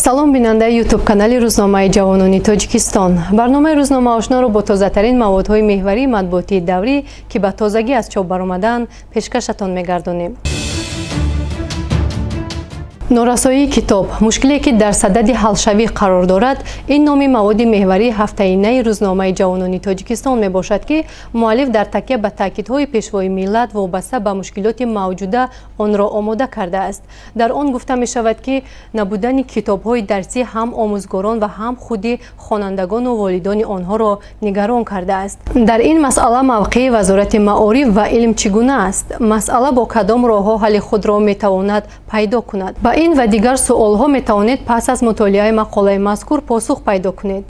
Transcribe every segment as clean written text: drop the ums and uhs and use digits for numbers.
салом бинандаи ютуб канали рӯзномаи ҷавонони тоҷикистон. барномаи рӯзнома ошноро бо тозатарин маводҳои меҳварии матбуотии даврӣ ки ба тозагӣ аз чоп баромадаанд пешкашатон мегардонем. норасоии китоб мушкиле ки дар садади ҳалшавӣ қарор дорад, ин номи маводи меҳварии ҳафтаинаи рӯзномаи ҷавонони тоҷикистон мебошад ки муаллиф дар такя ба таъкидҳои пешвои миллат вобаста ба мушкилоти мавҷуда онро омода кардааст. дар он гуфта мешавад ки набудани китобҳои дарсӣ ҳам омӯзгорон ва ҳам худи хонандагону волидони онҳоро нигарон кардааст. дар ин масъала мавқеи вазорати маориф ва илм чӣ гуна аст? масъала бо кадом роҳҳо ҳалли худро метавонад пайдо кунад? ба ин ва дигар суолҳо метавонед пас аз мутолиаи мақолаи мазкур посух пайдо кунед.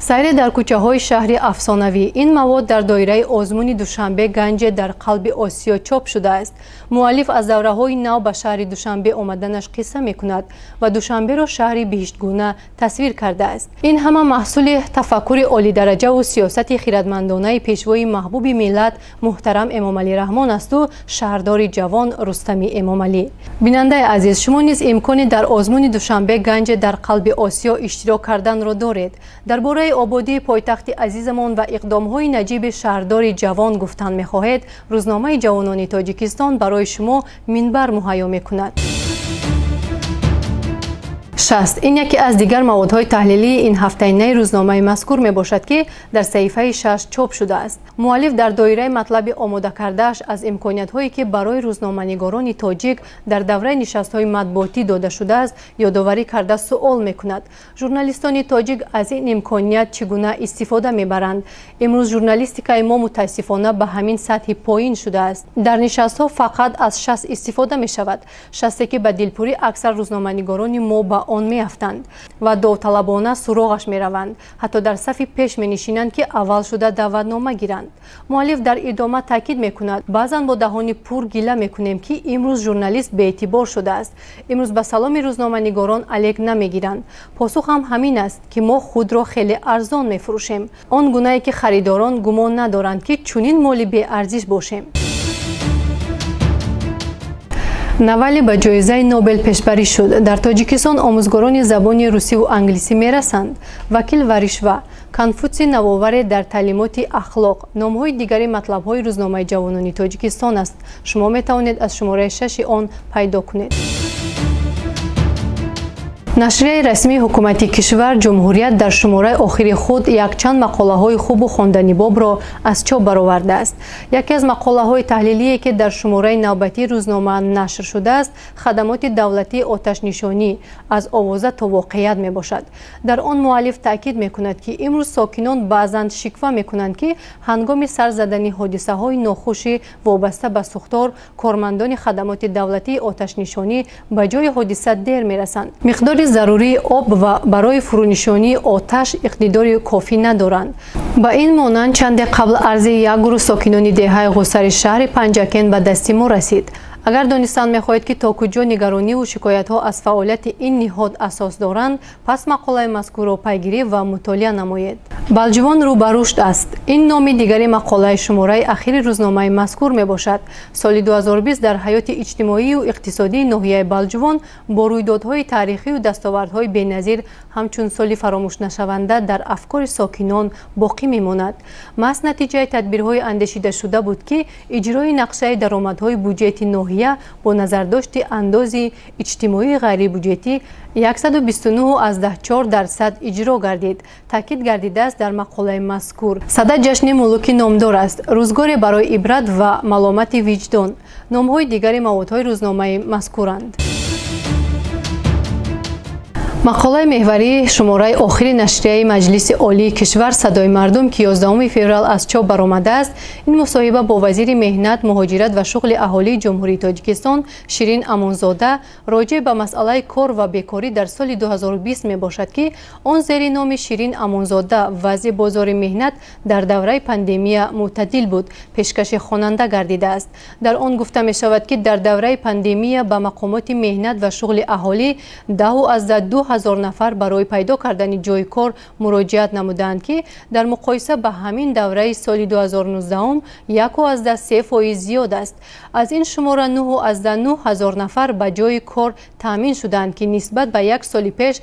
сайре дар кӯчаҳои шаҳри афсонавӣ. ин мавод дар доираи озмуни душанбе ганҷе дар қалби осиё чоп шудааст. муаллиф аз давраҳои нав ба шаҳри душанбе омаданаш қисса мекунад ва душанберо шаҳри биҳиштгуна тасвир кардааст. ин ҳама маҳсули тафаккури олидараҷаву сиёсати хиратмандонаи пешвои маҳбуби миллат муҳтарам Эмомалӣ Раҳмон асту шаҳрдори ҷавон Рустами Эмомалӣ. бинандаи азиз, шумо низ имкони дар озмуни душанбе ганҷе дар қалби осиё иштирок карданро доред. дар бораи ободии пойтахти азизамон ва иқдомҳои наҷиби шаҳрдори ҷавон гуфтан мехоҳед, рӯзномаи ҷавонони тоҷикистон барои шумо минбар муҳайё мекунад. 6. ин яке аз дигар маводҳои таҳлилии ин ҳафтаинаи рӯзномаи мазкур мебошад ки дар саҳифаи 6 чоп шудааст. муаллиф дар доираи матлаби омода кардааш аз имкониятҳое ки барои рӯзноманигорони тоҷик дар давраи нишастҳои матбуотӣ дода шудааст ёдоварӣ карда суол мекунад. журналистони тоҷик аз ин имконият чӣ гуна истифода мебаранд? имрӯз журналистикаи мо мутаассифона ба ҳамин сатҳи поин шудааст. дар нишастҳо фақат аз шаст истифода мешавад. шасте ки ба дилпурӣ аксар рӯзноманигорони мо ба он меафтанд ва довталабона суроғаш мераванд. ҳатто дар сафи пеш менишинанд ки аввал шуда даъватнома гиранд. муаллиф дар идома таъкид мекунад: баъзан бо даҳони пур гила мекунем ки имрӯз журналист беэътибор шудааст. имрӯз ба саломи рӯзноманигорон алек намегиранд. посухам ҳамин аст ки мо худро хеле арзон мефурӯшем. он гунае ки харидорон гумон надоранд ки чунин моли беарзиш бошем. навали ба ҷоизаи Нобел пешбарӣ шуд. дар Тоҷикистон омӯзгорони забони русиву англисӣ мерасанд. вакил Варишва, Конфутсий навоваре дар таълимоти ахлоқ. номҳои дигари матлабҳои рӯзномаи ҷавонони Тоҷикистон аст. шумо метавонед аз шумораи 6 он пайдо кунед. нашрияи расмии ҳукумати кишвар ҷумҳурият дар шумораи охири худ якчанд мақолаҳои хубу хонданибобро аз чоп баровардааст. яке аз мақолаҳои таҳлилие ки дар шумораи навбатии рӯзнома нашр шудааст, хадамоти давлатии оташнишонӣ аз овоза то воқеият мебошад. дар он муаллиф таъкид мекунад ки имрӯз сокинон баъзан шиква мекунанд ки ҳангоми сар задани ҳодисаҳои нохуши вобаста ба сӯхтор, кормандони хадамоти давлатии оташнишонӣ ба ҷои ҳодиса дер мерасанд. миқдори зарурии об ва барои фурӯнишонии оташ иқтидори кофӣ надоранд. ба ин монанд чанде қабл арзи як гурӯҳ сокинони деҳаи ғусари шаҳри Панҷакен ба дасти мо расид. агар донистан мехоҳед ки то куҷо нигарониву шикоятҳо аз фаъолияти ин ниҳод асос доранд, пас мақолаи мазкурро пайгирӣ ва мутолиа намоед. балҷувон рӯ ба рушд аст. ин номи дигари мақолаи шумораи ахири рӯзномаи мазкур мебошад. соли 2020 дар ҳаёти иҷтимоию иқтисодии ноҳияи Балҷувон бо рӯйдодҳои таърихию дастовардҳои беназир ҳамчун соли фаромӯшнашаванда дар афкори сокинон боқӣ мемонад. маҳз натиҷаи тадбирҳои андешидашуда буд ки иҷрои нақшаи даромадҳои буҷети ноҳия бо назардошти андози иҷтимоии ғайрибуҷетӣ 129.4% иҷро гардид. таъкид гардидааст дар мақолаи мазкур. сада ҷашни мулуки номдор аст. рӯзгоре барои ибрат ва маломати виҷдон. номҳои дигари маводҳои рӯзномаи мазкуранд. мақолаи меҳварии шумораи охири нашрияи Маҷлиси олии кишвар Садои мардум ки 11 феврал аз чоп баромадааст, ин мусоҳиба бо вазири меҳнат, муҳоҷират ва шуғли аҳолии ҷумҳурии Тоҷикистон Ширин Амонзода роҷеъ ба масъалаи кор ва бекорӣ дар соли 2020 мебошад ки он зери номи Ширин Амонзода вазъи бозори меҳнат дар давраи пандемия мӯътадил буд пешкаши хонанда гардидааст. дар он гуфта мешавад ки дар давраи пандемия ба мақомоти меҳнат ва шуғли аҳолӣ 10.2 2000 нафар барои пайдо кардани ҷойи кор муроҷиат намуданд ки дар муқоиса ба ҳамин давраи соли 2019 1.3% зиёд аст. аз ин шумора 9.9 нафар ба ҷойи кор таъмин шуданд ки нисбат ба як соли пеш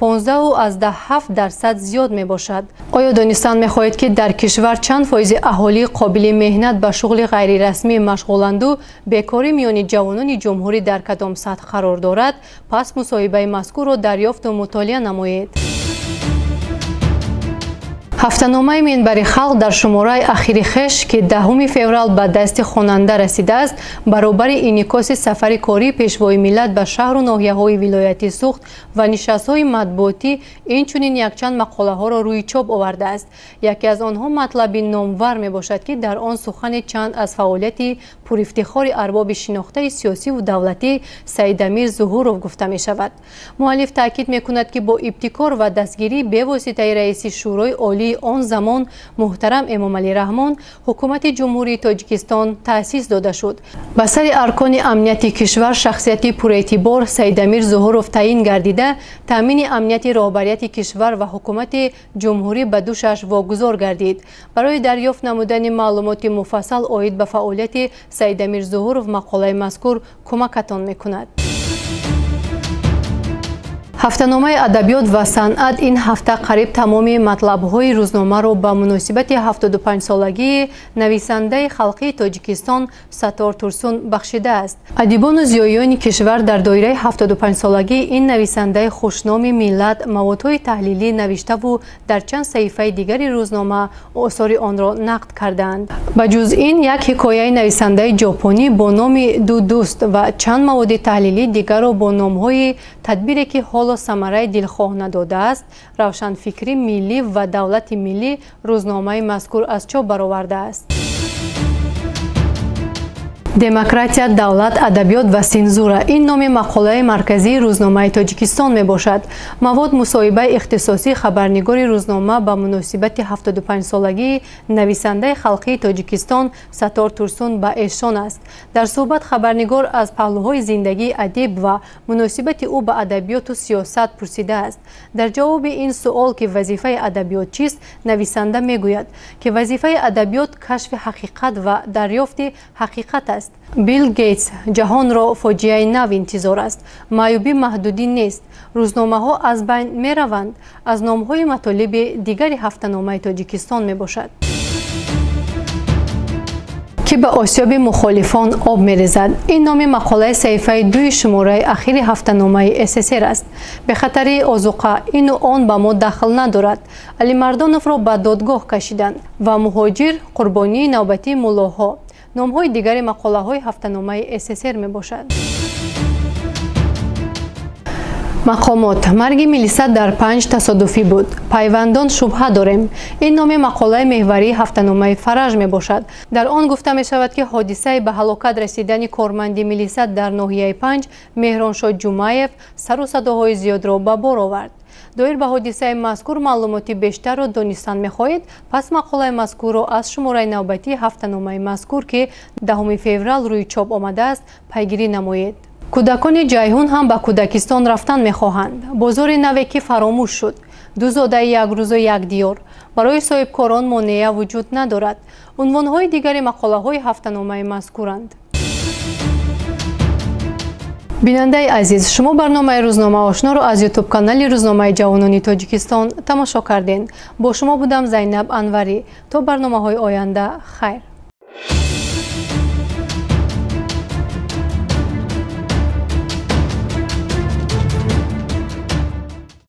15.7% зиёд мебошад. оё донистан мехоҳед ки дар кишвар чанд фоизи аҳолии қобили меҳнат ба шуғли ғайрирасмӣ машғуланду бекорӣ миёни ҷавонони ҷумҳурӣ дар кадом сатҳ қарор дорад? пас мусоҳибаи мазкурро дарёфту мутолиа намоед. ҳафтаномаи минбари халқ дар шумораи ахири хеш ки 10 феврал ба дасти хонанда расидааст, баробари инъикоси сафари кории пешвои миллат ба шаҳру ноҳияҳои вилояти Суғд ва нишастҳои матбуотӣ инчунин якчанд мақолаҳоро рӯи чоп овардааст. яке аз онҳо матлаби номвар мебошад ки дар он сухани чанд аз фаъолияти пурифтихори арбоби шинохтаи сиёсиву давлатӣ Саидамир Зуҳуров гуфта мешавад. муаллиф таъкид мекунад ки бо ибтикор ва дастгирии бевоситаи раиси шӯрои олии он замон муҳтарам Эмомалӣ Раҳмон ҳукумати ҷумҳурии Тоҷикистон таъсис дода шуд. ба сари аркони амнияти кишвар шахсияти пуреътибор Саидамир Зуҳуров таъин гардида, таъмини амнияти роҳбарияти кишвар ва ҳукумати ҷумҳурӣ ба душаш вогузор гардид. барои дарёфт намудани маълумоти муфассал оид ба фаъолияти Саидамир Зуҳуров мақолаи мазкур кӯмакатон мекунад. ҳафтаномаи адабиёт ва санъат ин ҳафта қариб тамоми матлабҳои рӯзномаро ба муносибати 75-солагии нависандаи халқии Тоҷикистон Саттор Турсун бахшидааст. адибону зиёёни кишвар дар доираи 75-солагии ин нависандаи хушноми миллат маводҳои таҳлилӣ навиштаву дар чанд саҳифаи дигари рӯзнома осори онро нақд карданд. ба ҷуз ин, як ҳикояи нависандаи ҷопонӣ бо номи ду дӯст ва чанд маводи таҳлилии дигарро бо номҳои тадбире ки ҳоло самараи дилхоҳ надодааст, равшанфикрӣ миллӣ ва давлати миллӣ рӯзномаи мазкур аз чоп баровардааст. демократия, давлат, адабиёт ва сензура – ин номи мақолаи марказии рӯзномаи Тоҷикистон мебошад. мавод мусоҳибаи ихтисосии хабарнигори рӯзнома ба муносибати 75-солагии нависандаи халқии Тоҷикистон Саттор Турсун ба эшон аст. дар суҳбат хабарнигор аз паҳлӯҳои зиндагии адиб ва муносибати ӯ ба адабиёту сиёсат пурсидааст. дар ҷавоби ин суол ки вазифаи адабиёт чист, нависанда мегӯяд ки вазифаи адабиёт кашфи ҳақиқат ва дарёфти ҳақиқат аст. Билл Гейтс: ҷаҳонро фоҷиаи нав интизор аст. маъюбӣ маҳдудӣ нест. рӯзномаҳо аз байн мераванд. аз номҳои матолиби дигари ҳафтаномаи Тоҷикистон мебошад. ки ба осёби мухолифон об мерезад. ин номи мақолаи саҳифаи 2 шумораи ахири ҳафтаномаи СССР аст. бехатарии озуқа ину он ба мо дахл надорад. Алимардоновро ба додгоҳ кашиданд ва муҳоҷир қурбонии навбатии муллоҳо. номҳои дигари мақолаҳои ҳафтаномаи СССР мебошад. мақомот: марги милиса дар 5 тасодуфӣ буд. пайвандон шубҳа дорем. ин номи мақолаи меҳварии ҳафтаномаи Фараж мебошад. дар он гуфта мешавад ки ҳодисаи ба ҳалокат расидани корманди милиса дар ноҳияи 5 Меҳроншод Ҷумаев сару садоҳои зиёдро ба бор овард. доир ба ҳодисаи мазкур маълумоти бештарро донистан мехоҳед? пас мақолаи мазкурро аз шумораи навбатии ҳафтаномаи мазкур ки 10 феврал рӯи чоп омадааст пайгирӣ намоед. кӯдакони ҷайҳун ҳам ба кӯдакистон рафтан мехоҳанд. бозори наве ки фаромӯш шуд. ду зодаи якрӯзу як диёр. барои соҳибкорон монеа вуҷуд надорад. унвонҳои дигари мақолаҳои ҳафтаномаи мазкуранд. бинандаи азиз, шумо барномаи рӯзнома ошноро аз ютуб-канали рӯзномаи ҷавонони Тоҷикистон тамошо кардед. бо шумо будам Зайнаб Анварӣ. то барномаҳои оянда, хайр.